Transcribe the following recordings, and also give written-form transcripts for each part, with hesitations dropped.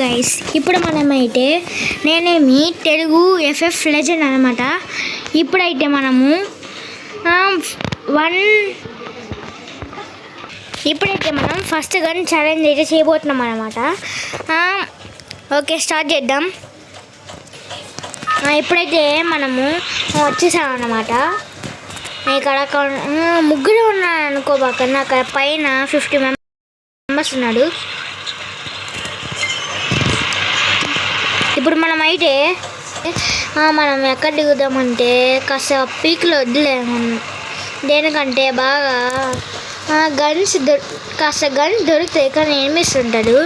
Guys, ఇప్పుడు మనమైతే నేనేమి తెలుగు ఎఫ్ఎఫ్ లెజెండ్ అనమాట. ఇప్పుడైతే మనము మనం ఫస్ట్ గన్ ఛాలెంజ్ అయితే చేయబోతున్నాం అనమాట. ఓకే, స్టార్ట్ చేద్దాం. ఇప్పుడైతే మనము వచ్చేసాం అన్నమాట. ఇక్కడ ముగ్గురు ఉన్నాను అనుకోబాక, నాకు పైన 50 మెంబర్స్ ఉన్నాడు. ఇప్పుడు మనం అయితే మనం ఎక్కడ దిగుదామంటే కాస్త పీక్లో వద్దులేము. దేనికంటే బాగా కాస్త గన్స్ దొరుకుతాయి, కానీ ఎనిమిస్ ఉంటాడు.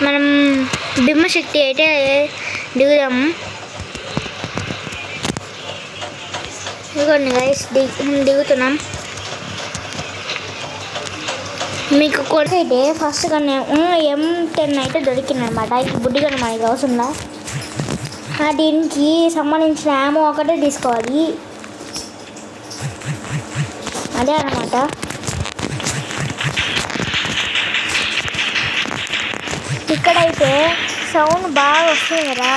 మనం బిమ్మశక్తి అయితే దిగుదాము. ఇదిగోండి గైస్, దిగుతున్నాం. మీకు కొడితే ఫస్ట్ కానీ M10 అయితే దొరికిందనమాట. ఇది బుడ్డిగా మనకి అవసరంలా. దీనికి సంబంధించిన యామో ఒకటే తీసుకోవాలి, అదే అన్నమాట. ఇక్కడైతే సౌండ్ బాగా వస్తుంది కదా,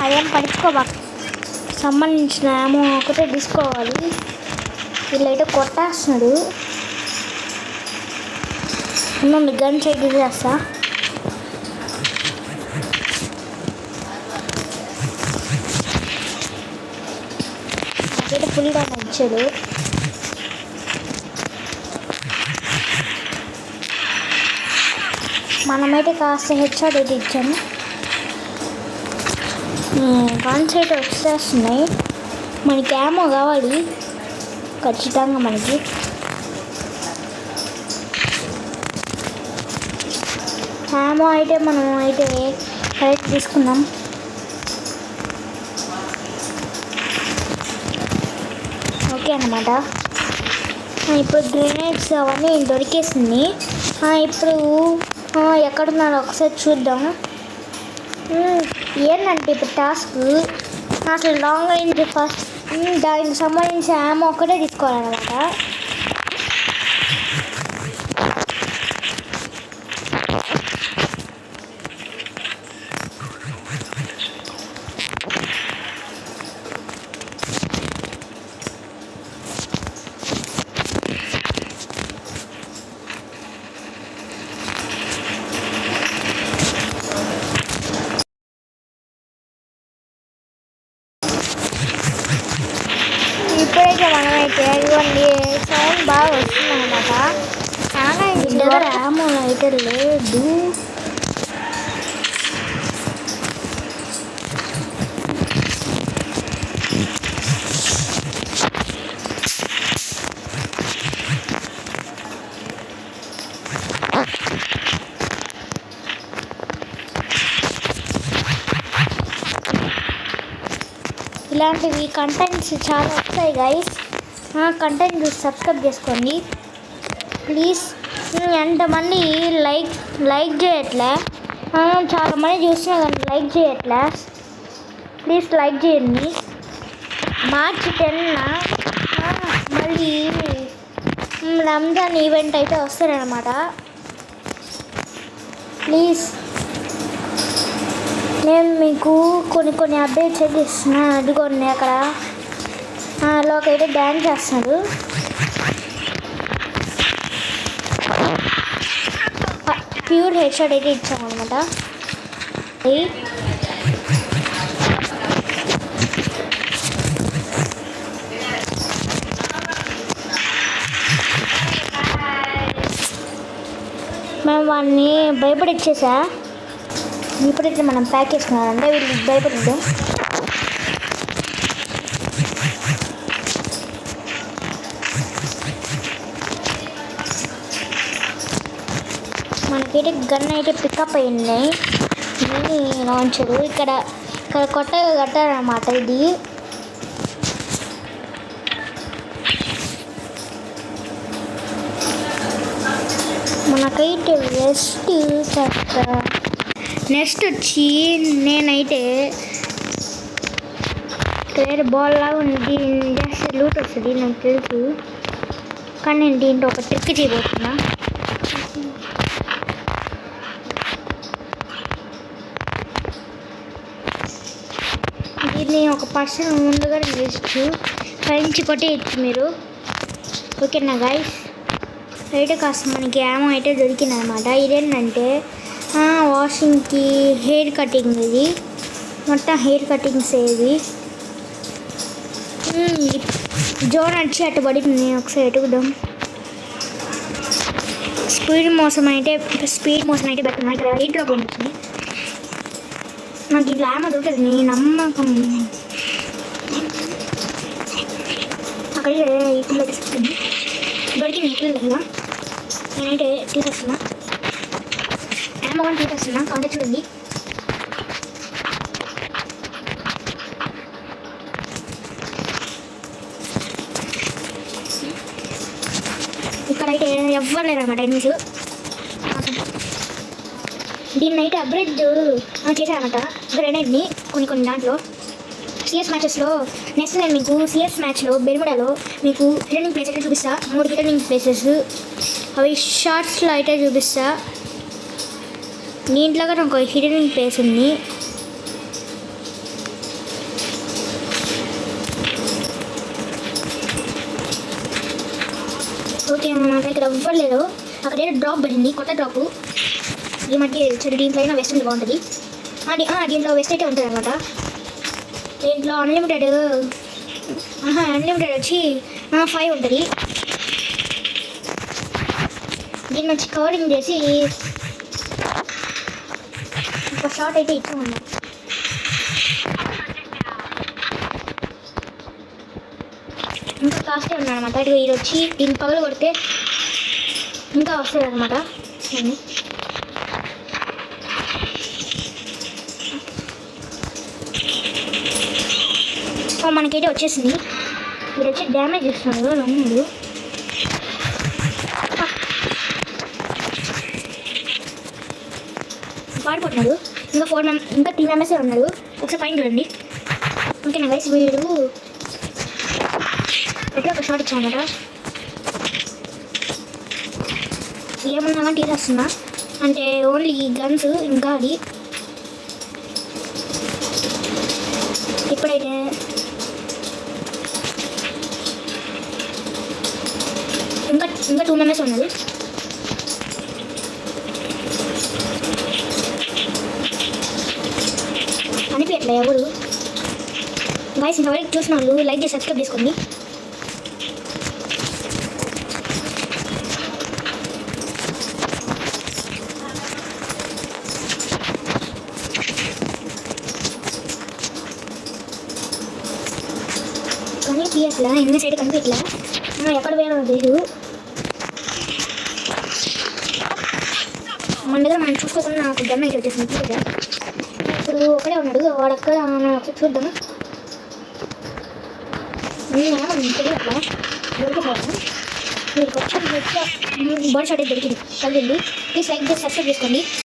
అదేం పడుచుకోబాక. సంబంధించిన యామో ఒకటే తీసుకోవాలి. వీళ్ళైతే కొట్టేస్తున్నాడు. మీ గన్ చెక్ చేస్తా. నాకైతే ఫుల్గా నచ్చాడు. మనమైతే కాస్త హెడ్షాట్ అయితే ఇచ్చాము. గన్స్ అయితే వచ్చేస్తున్నాయి. మనకి యామో కావాలి ఖచ్చితంగా. మనకి యామో అయితే మనం అయితే కరెక్ట్ తీసుకున్నాం. ఓకే అన్నమాట. ఇప్పుడు గ్రెనేడ్స్ అవన్నీ దొరికేసింది. ఇప్పుడు ఎక్కడున్నాడో ఒకసారి చూద్దాం. ఏంటంటే ఇప్పుడు టాస్క్ అసలు లాంగ్ రేంజ్ ఫస్ట్ దానికి సంబంధించిన యామో ఒక్కటే తీసుకోవాలన్నమాట. ఇప్పుడైతే మనమైతే ఇవన్నీ సౌండ్ బాగా వస్తుంది అనమాట. చాలా ఇంటి దగ్గర యామో అయితే లేదు. ఇలాంటివి కంటెంట్స్ చాలా వస్తాయి గైస్. కంటెంట్ చూసి సబ్స్క్రైబ్ చేసుకోండి ప్లీజ్. ఎంతమంది లైక్ చేయట్లే, చాలామంది చూసినా కానీ లైక్ చేయట్లే. ప్లీజ్ లైక్ చేయండి. మార్చి 10న మళ్ళీ రంజాన్ ఈవెంట్ అయితే వస్తారనమాట. ప్లీజ్ నేను మీకు కొన్ని అప్డేట్స్ అయితే ఇస్తున్నాను. అదిగోండి అక్కడ లోకి అయితే డ్యాన్స్ చేస్తున్నాడు. ప్యూర్ హెడ్ షాట్ అయితే ఇచ్చామన్నమాట. మేము వాడిని భయపడిచ్చేసా. ఇప్పుడైతే మనం ప్యాక్ చేసుకున్నారంటే వీళ్ళకి భయపడిద్దాం. మనకైతే గన్ అయితే పికప్ అయింది. మినీ లాంచరు ఇక్కడ కొత్తగా కట్టారన్నమాట. ఇది మనకైతే నెక్స్ట్ వచ్చి నేనైతే వేరే బాల్ లాగా ఉంది, చేస్తే లూట్ వస్తుంది నాకు తెలుసు. కానీ నేను దీంట్లో ఒక ట్రిక్ చేయబోతున్నా. దీన్ని ఒక పర్సన్ ముందుగా చేయొచ్చు, పైనుంచి కొట్టేయచ్చు మీరు. ఓకేనా గైస్, అయితే కాస్త మనకి ఏమో అయితే దొరికింది అనమాట. ఇదేంటంటే వాషింగ్కి హెయిర్ కటింగ్, ఇది మొత్తం హెయిర్ కటింగ్స్ ఏది. జోన్ వచ్చి అటు పడింది, ఒకసారి ఎటుకుదాం. స్పీడ్ మోసం అయితే పెట్టిన ఇక్కడ హెయిర్ డ్రాప్ ఉంటుంది. నాకు ఇట్లా ఏమో దొరుకుతుంది నమ్మకం. అక్కడ ఇట్లా తీసుకుంది దొరికింది ఇట్లా కదా. నేనైతే తీసేస్తున్నా, ఏమో కానీ తీసేస్తున్నా. కాంటాక్ట్ చూడండి. ఇక్కడైతే ఎవ్వరు లేరన్నమాట ఎనిమిస్. దీన్ని అయితే అప్గ్రేడ్ చేశారన్నమాట గ్రెనేడ్ని కొన్ని దాంట్లో. సిఎస్ మ్యాచెస్లో నెక్స్ట్ నేను మీకు సిఎస్ మ్యాచ్లో బెర్ముడాలో మీకు హిడెనింగ్ ప్లేస్ అయితే చూపిస్తా. 3 హిడెనింగ్ ప్లేసెస్ అవి షార్ట్స్లో అయితే చూపిస్తా. దీంట్లో కూడా ఒక హిడెనింగ్ ప్లేస్ ఉంది. ఓకే అన్నమాట, ఇక్కడ ఎవ్వలేదు. అక్కడ ఏదో డ్రాప్ పడింది, కొత్త డ్రాప్. ఈ మధ్య చెడు దీంట్లో అయినా వెస్ట్ బాగుంటుంది. దీంట్లో వెస్ట్ అయితే ఉంటుంది అనమాట. దీంట్లో అన్లిమిటెడ్ వచ్చి 5 ఉంటుంది. దీన్ని వచ్చి కవరింగ్ చేసి ఒక షార్ట్ అయితే ఇచ్చామన్నా. ఇంకా కాస్టే ఉన్నాయన్నమాట. ఇది వచ్చి దీన్ని పగలు కొడితే ఇంకా వస్తుంది అనమాట. మనకైతే వచ్చేసింది. ఇది వచ్చి డ్యామేజ్ చేస్తున్నాడు నమ్ముడు. పాడిపోతున్నాడు. ఇంకా 3 మెంబర్సే ఉన్నాడు. ఒకసారి పైన చూడండి. ఓకేనా గైస్, వీడు ఎట్లా ఒక షాట్ ఇచ్చామన్నమాట. ఏమన్నా కానీ తీసేస్తున్నా, అంటే ఓన్లీ గన్స్. ఇంకా అది ఇప్పుడైతే ఇంకా 2 మెంబర్స్ ఉన్నారు. అనిపించట్లే ఎవరు గైస్. ఇంతవరకు చూసిన వాళ్ళు లైక్ చేసి సబ్స్క్రైబ్ చేసుకోండి. కనిపించట్లా, ఎన్ని సైడ్ కనిపించట్లా, ఎక్కడ పోయానో లేదు. మన దగ్గర మనం చూసుకోకుండా నాకు గన్ అయితే వచ్చేసింది. ఇప్పుడు ఒకడే ఉన్నాడు, వాడు అక్కడ చూద్దాము. తెలియట్లా దొరికిపోయాను. మీకు వచ్చి బాడీ షాట్ దొరికింది. కలిగింది. ప్లీజ్ లైక్ చేసి సబ్స్క్రైబ్ చేసుకోండి.